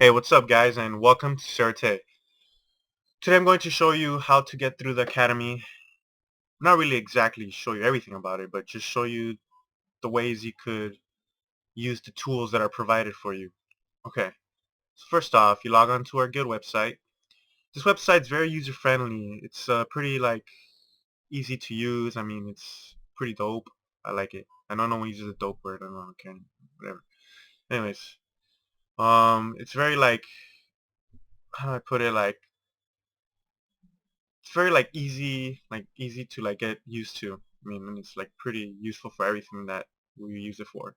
Hey, what's up guys, and welcome to Seireitei. Today I'm going to show you how to get through the academy. Not really exactly show you everything about it, but just show you the ways you could use the tools that are provided for you. Okay, so first off, you log on to our guild website. This website's very user-friendly. It's pretty easy to use. I mean, it's pretty dope. I like it. I know no one uses a dope word. I don't know, okay, whatever. Anyways, it's very how do I put it, it's very easy to get used to. I mean, and it's pretty useful for everything that we use it for.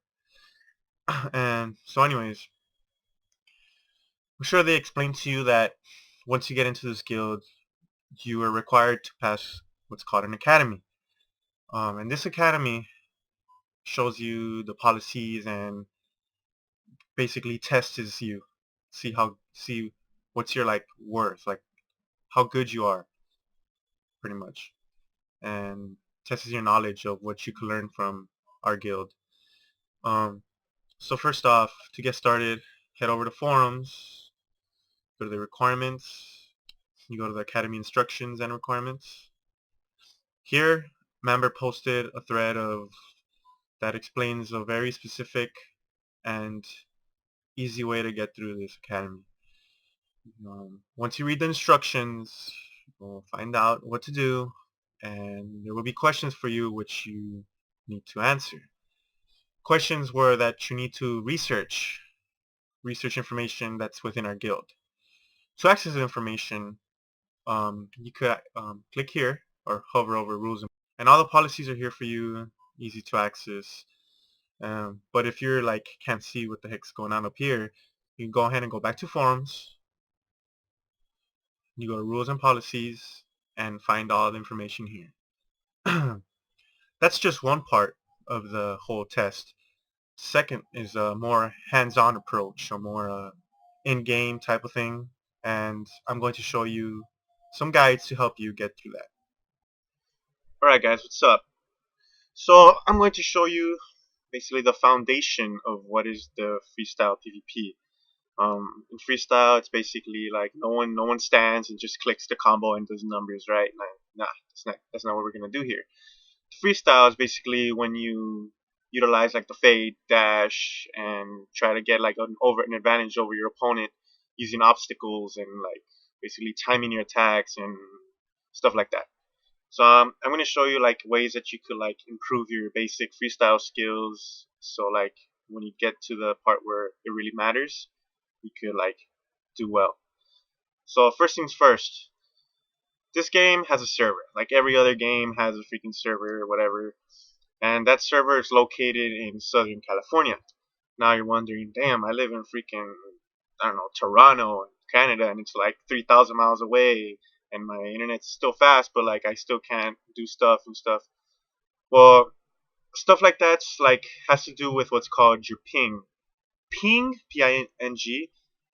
And so anyways, I'm sure they explained to you that once you get into this guild, you are required to pass what's called an academy. And this academy shows you the policies and basically tests you, see what's your worth, how good you are, pretty much, and tests your knowledge of what you can learn from our guild. Um, So first off, to get started, head over to forums, go to the requirements, you go to the academy instructions and requirements. Here, member posted a thread that explains a very specific and easy way to get through this academy. Once you read the instructions, you'll find out what to do, and there will be questions for you which you need to answer. Questions were that you need to research information that's within our guild. To access the information, you could click here or hover over rules, and all the policies are here for you, easy to access. But if you're can't see what the heck's going on up here, you can go ahead and go back to forums. You go to rules and policies and find all the information here. That's just one part of the whole test. Second is a more hands-on approach, a more in-game type of thing, and I'm going to show you some guides to help you get through that. Alright guys, what's up? So I'm going to show you basically the foundation of what is the freestyle PvP. In freestyle, it's basically like no one stands and just clicks the combo and does numbers, right? Nah, that's not what we're gonna do here. Freestyle is basically when you utilize the fade, dash, and try to get an advantage over your opponent using obstacles and basically timing your attacks and stuff like that. So I'm going to show you ways that you could improve your basic freestyle skills. So when you get to the part where it really matters, you could do well. So first things first, this game has a server. Like every other game has a freaking server or whatever. And that server is located in Southern California. Now you're wondering, damn, I live in freaking, I don't know, Toronto, Canada, and it's 3,000 miles away, and my internet's still fast, but I still can't do stuff and stuff. Well, stuff like that's has to do with what's called your ping. Ping, P-I-N-G,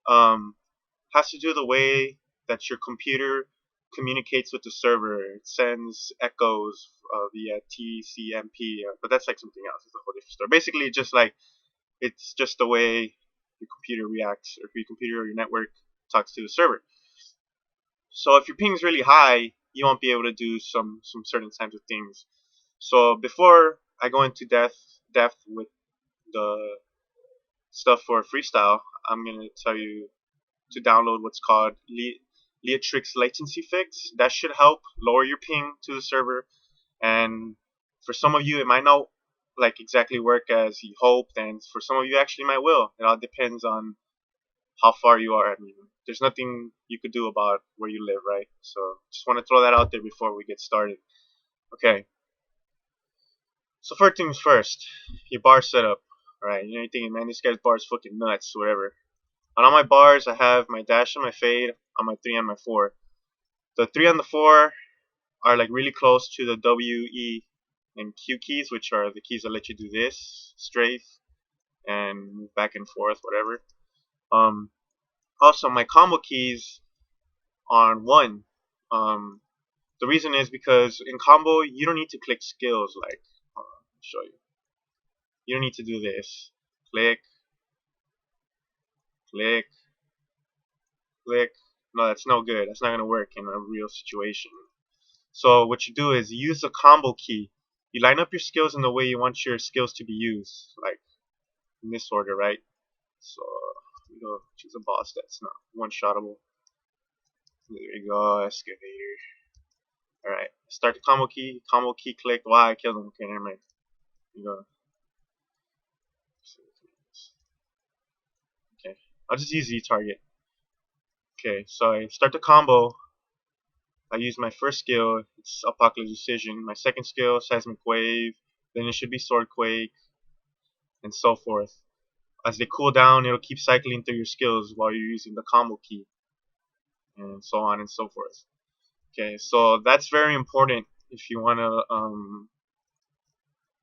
has to do the way that your computer communicates with the server. It sends echoes via TCMP, but that's something else. It's a whole different story. Basically, it's just the way your computer reacts, or your computer or your network talks to the server. So if your ping is really high, you won't be able to do some certain types of things. So before I go into depth with the stuff for freestyle, I'm gonna tell you to download what's called Leatrix latency fix. That should help lower your ping to the server. And for some of you, it might not exactly work as you hoped, and for some of you, actually might will. It all depends on how far you are. I mean, there's nothing you could do about where you live, right? So just want to throw that out there before we get started. Okay. So first things first, your bar setup. Alright, you're thinking, man, this guy's bar is fucking nuts, whatever. On all my bars, I have my dash and my fade on my 3 and my 4. The 3 and the 4 are really close to the W, E, and Q keys, which are the keys that let you do this, strafe, and move back and forth, whatever. Also, my combo keys are on 1. The reason is because in combo, you don't need to click skills. Hold on, I'll show you. You don't need to do this. Click, click, click. No, that's no good. That's not gonna work in a real situation. So what you do is you use the combo key. You line up your skills in the way you want your skills to be used, like in this order, right? So you go choose a boss that's not one-shottable. There you go, excavator. Alright, start the combo key clicked. Wow, I killed him. Okay, never mind. You go. Okay, I'll just use Z target. Okay, so I start the combo. I use my first skill, it's Apocalypse Decision. My second skill, Seismic Wave. Then it should be Sword Quake, and so forth. As they cool down, it'll keep cycling through your skills while you're using the combo key, and so on and so forth. Okay, so that's very important if you want to,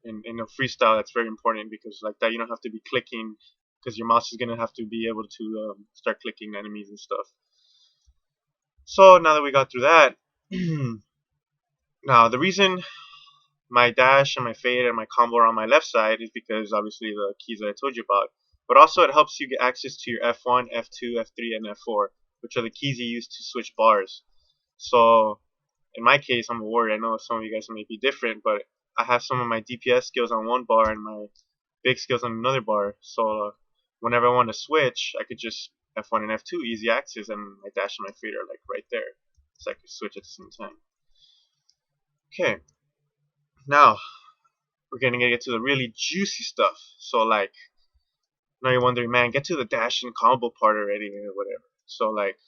in a freestyle, that's very important because like that you don't have to be clicking because your mouse is going to have to be able to start clicking enemies and stuff. So now that we got through that, now the reason my dash and my fade and my combo are on my left side is because obviously the keys that I told you about. But also it helps you get access to your F1, F2, F3, and F4, which are the keys you use to switch bars. So in my case, I'm a warrior. I know some of you guys may be different, but I have some of my DPS skills on one bar and my big skills on another bar. So whenever I want to switch, I could just F1 and F2, easy access, and my dash and my fade are like right there. So I could switch at the same time. Okay, now we're gonna get to the really juicy stuff. So like, now you're wondering, man, get to the dash and combo part already or whatever. So like,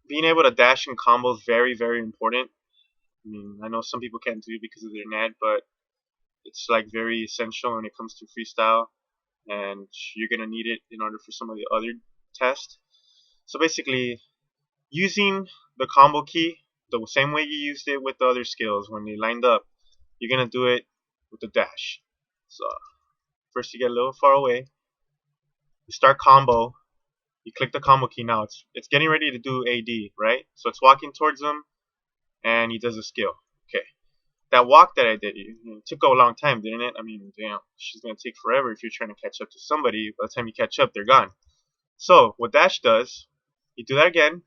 being able to dash and combo is very, very important. I mean, I know some people can't do it because of their net, but it's like very essential when it comes to freestyle, and you're gonna need it in order for some of the other tests. So basically, using the combo key the same way you used it with the other skills when they lined up, you're gonna do it with the dash. So first you get a little far away, you start combo, you click the combo key. Now it's getting ready to do AD, right? So it's walking towards him and he does a skill. Okay. That walk that I did, it took a long time, didn't it? I mean, damn, she's gonna take forever if you're trying to catch up to somebody. By the time you catch up, they're gone. So what dash does, you do that again,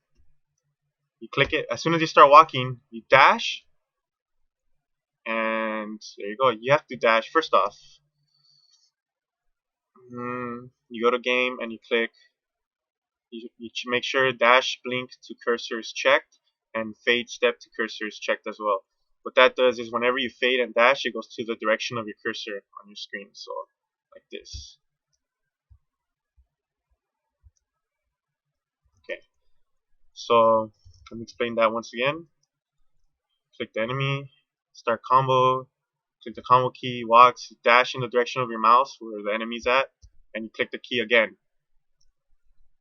you click it, as soon as you start walking, you dash, and there you go. You have to dash first off. You go to game and you click. You make sure dash blink to cursor is checked and fade step to cursor is checked as well. What that does is whenever you fade and dash, it goes to the direction of your cursor on your screen. So like this. Okay. So let me explain that once again. Click the enemy, start combo, click the combo key, walks, dash in the direction of your mouse where the enemy's at, and you click the key again.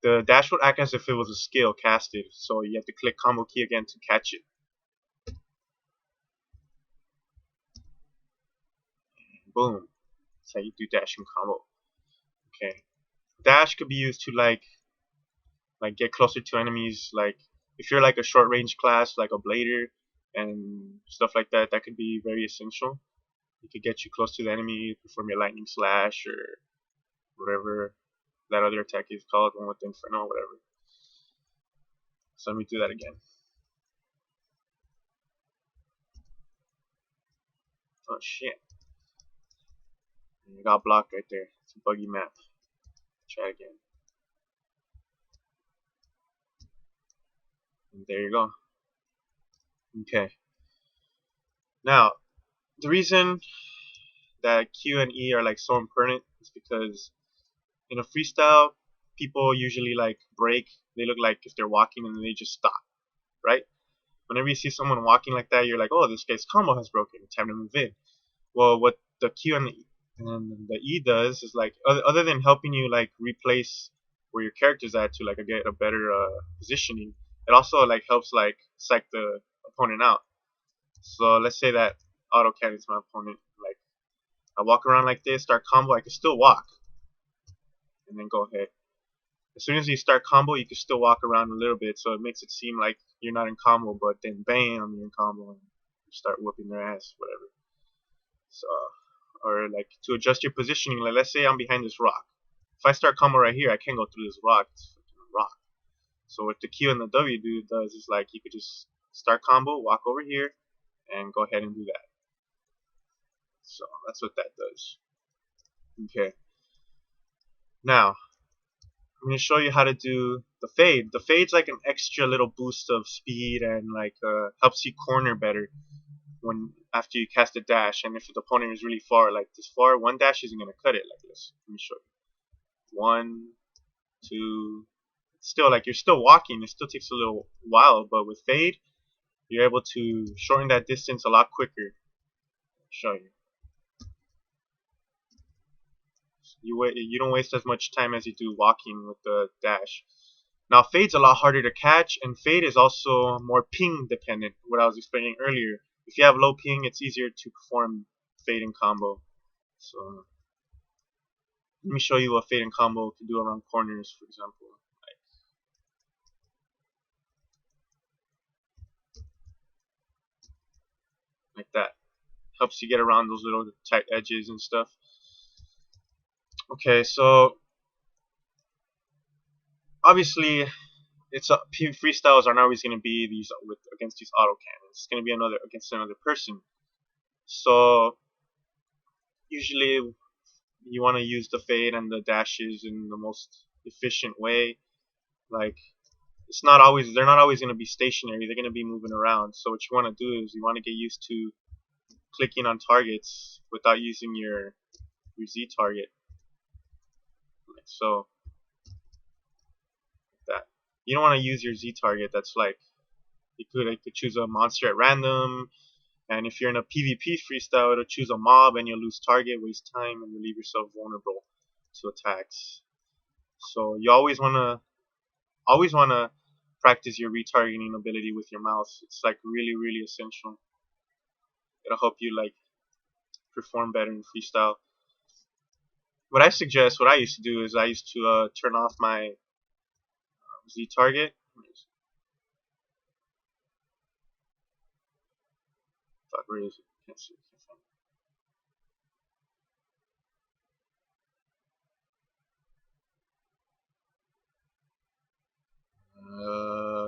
The dash would act as if it was a skill casted, so you have to click combo key again to catch it. Boom. That's how you do dash and combo. Okay. Dash could be used to like get closer to enemies. Like if you're like a short range class, like a blader and stuff like that, that could be very essential. It could get you close to the enemy, perform your lightning slash or whatever that other attack is called, one with the inferno, whatever. So let me do that again. Oh shit. You got blocked right there. It's a buggy map. Try again. And there you go. Okay. Now, the reason that Q and E are like so important is because in a freestyle, people usually like break. They look like if they're walking and then they just stop, right? Whenever you see someone walking like that, you're like, oh, this guy's combo has broken. It's time to move in. Well, what the Q and the E does is like, other than helping you like replace where your character's at to like get a better positioning, it also like helps like psych the opponent out. So let's say that auto cannon's my opponent. Like I walk around like this, start combo, I can still walk, and then go ahead. As soon as you start combo, you can still walk around a little bit, so it makes it seem like you're not in combo, but then bam, you're in combo and you start whooping their ass, whatever. So, or like to adjust your positioning, like let's say I'm behind this rock. If I start combo right here, I can't go through this rock. It's fucking a rock. So what the Q and the W does is like you could just start combo, walk over here, and go ahead and do that. So that's what that does. Okay. Now I'm going to show you how to do the fade. The fade's like an extra little boost of speed and like helps you corner better when after you cast a dash. And if the opponent is really far, like this far, one dash isn't going to cut it like this. Let me show you. 1, 2. Still, like you're still walking. It still takes a little while, but with fade, you're able to shorten that distance a lot quicker. I'll show you. You don't waste as much time as you do walking with the dash. Now fade's a lot harder to catch, and fade is also more ping dependent, what I was explaining earlier. If you have low ping, it's easier to perform fade and combo. So let me show you what fade and combo can do around corners, for example. Like that. Helps you get around those little tight edges and stuff. Okay, so obviously freestyles aren't always going to be these against these auto cannons. It's going to be against another person. So usually you want to use the fade and the dashes in the most efficient way. Like they're not always going to be stationary. They're going to be moving around. So what you want to do is you want to get used to clicking on targets without using your Z target. Like so. That. You don't want to use your Z target. That's like you could choose a monster at random, and if you're in a PvP freestyle, it'll choose a mob and you'll lose target, waste time, and you leave yourself vulnerable to attacks. So you always wanna practice your retargeting ability with your mouse. It's like really essential. It'll help you like perform better in freestyle. What I used to do is I used to turn off my Z target. Fuck, where is it? Can't see.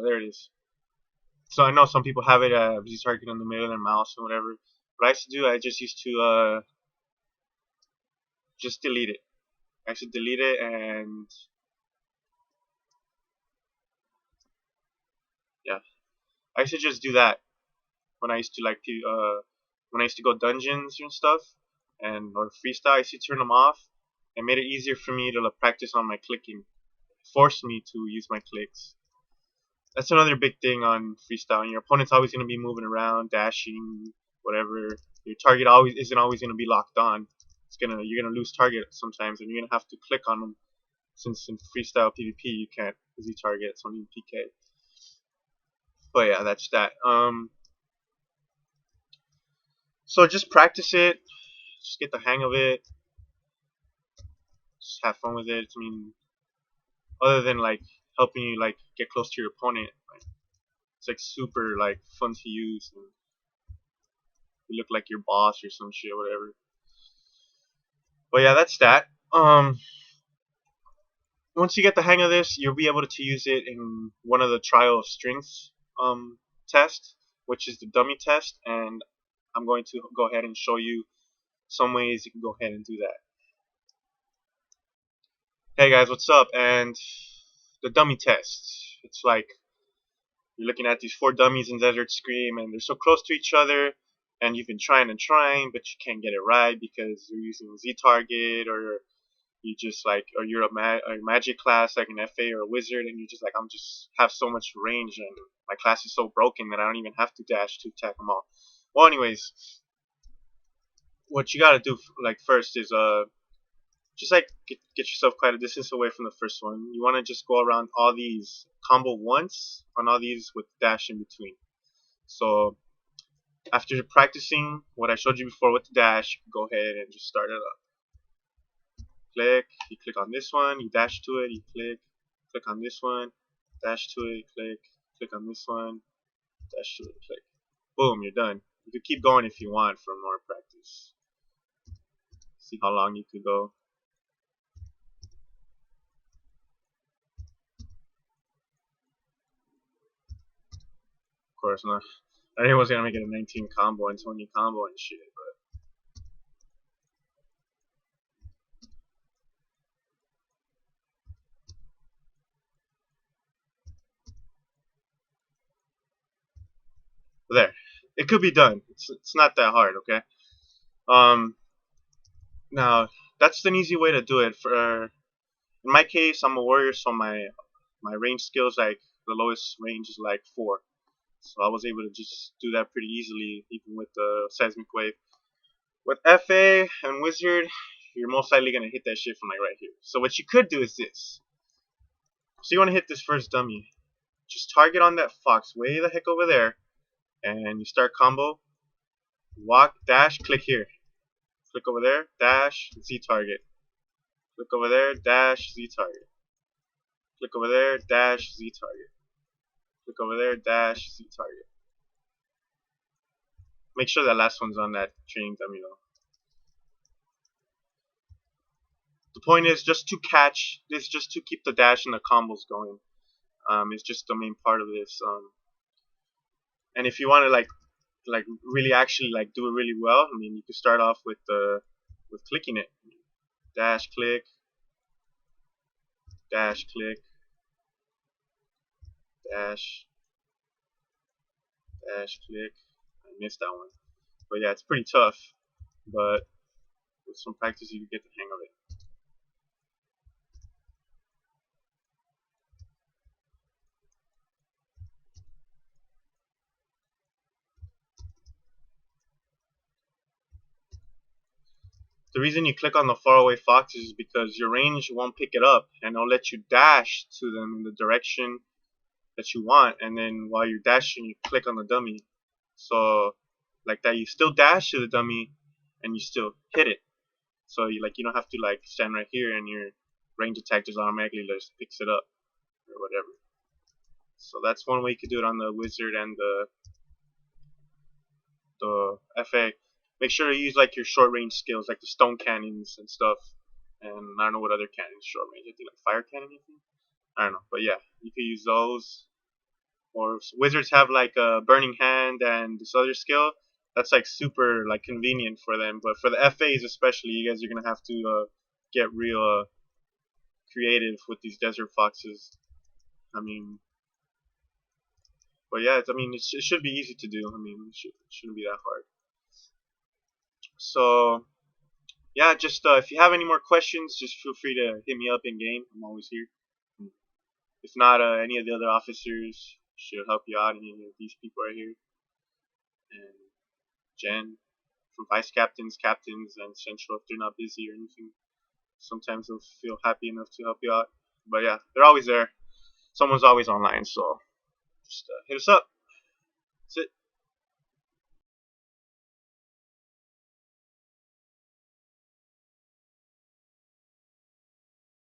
There it is. So I know some people have it Z target in the middle of their mouse and whatever. What I used to do, I just used to just delete it. I should delete it, and yeah, I should just do that when I used to when I used to go dungeons and stuff or freestyle. I used to turn them off. It made it easier for me to practice on my clicking. It forced me to use my clicks. That's another big thing on freestyle. Your opponent's always going to be moving around, dashing, whatever. Your target isn't always going to be locked on. You're gonna lose target sometimes, and you're gonna have to click on them. Since in freestyle PvP you can't Z target, it's only in PK. But yeah, that's that. So just practice it. Just get the hang of it. Just have fun with it. I mean, other than like helping you like get close to your opponent, like, it's like super like fun to use. And you look like your boss or some shit, whatever. But yeah, that's that. Once you get the hang of this, you'll be able to use it in one of the trial of strengths test, which is the dummy test, and I'm going to go ahead and show you some ways you can go ahead and do that. Hey guys, what's up? And the dummy test. It's like you're looking at these 4 dummies in Desert Scream, and they're so close to each other, and you've been trying and trying, but you can't get it right because you're using Z target, or you just like, or you're a magic class like an FA or a wizard, and you're just like, I'm just have so much range, and my class is so broken that I don't even have to dash to attack them all. Well, anyways, what you gotta do like first is just like get yourself quite a distance away from the first one. You want to just go around all these, combo once on all these with dash in between. So after practicing what I showed you before with the dash, you can go ahead and just start it up. Click, you click on this one, you dash to it, you click on this one, dash to it, click on this one, dash to it, click. Boom, you're done. You could keep going if you want for more practice. See how long you could go. course not. I didn't was gonna make it a 19 combo and 20 combo and shit, but there. It could be done. It's not that hard, okay? Um, Now that's an easy way to do it. For in my case, I'm a warrior, so my range skills like the lowest range is like 4. So I was able to just do that pretty easily, even with the seismic wave. With FA and Wizard, you're most likely gonna hit that shit from like right here. So what you could do is this. So you want to hit this first dummy. Just target on that fox way the heck over there, and you start combo. Walk, dash, click here. Click over there, dash, Z target. Click over there, dash, Z target. Click over there, dash, Z target. Click over there, dash, Z target. Make sure that last one's on that training dummy though. The point is just to catch this, just to keep the dash and the combos going. It's just the main part of this. And if you want to like really actually like do it really well, I mean you can start off with clicking it. Dash click, dash click, dash, dash click. I missed that one. But yeah, it's pretty tough. But with some practice you can get the hang of it. The reason you click on the faraway foxes is because your range won't pick it up and it'll let you dash to them in the direction that you want, and then while you're dashing you click on the dummy. So like that you still dash to the dummy and you still hit it. So you don't have to like stand right here and your range attack just automatically just picks it up or whatever. So that's one way you could do it on the wizard and the FA. Make sure to use like your short range skills, like the stone cannons and stuff. And I don't know what other cannons short range. I think like fire cannon. I don't know, but yeah, you could use those. Or wizards have like a burning hand and this other skill. That's like super like convenient for them. But for the FAs especially, you guys are gonna have to get real creative with these desert foxes. I mean, but yeah, I mean, it should be easy to do. I mean, it shouldn't be that hard. So yeah, just if you have any more questions, just feel free to hit me up in game. I'm always here. If not, any of the other officers should help you out. Any of these people right here, and Jen from vice captains, captains, and central if they're not busy or anything. Sometimes they'll feel happy enough to help you out. But yeah, they're always there. Someone's always online, so just hit us up. That's it.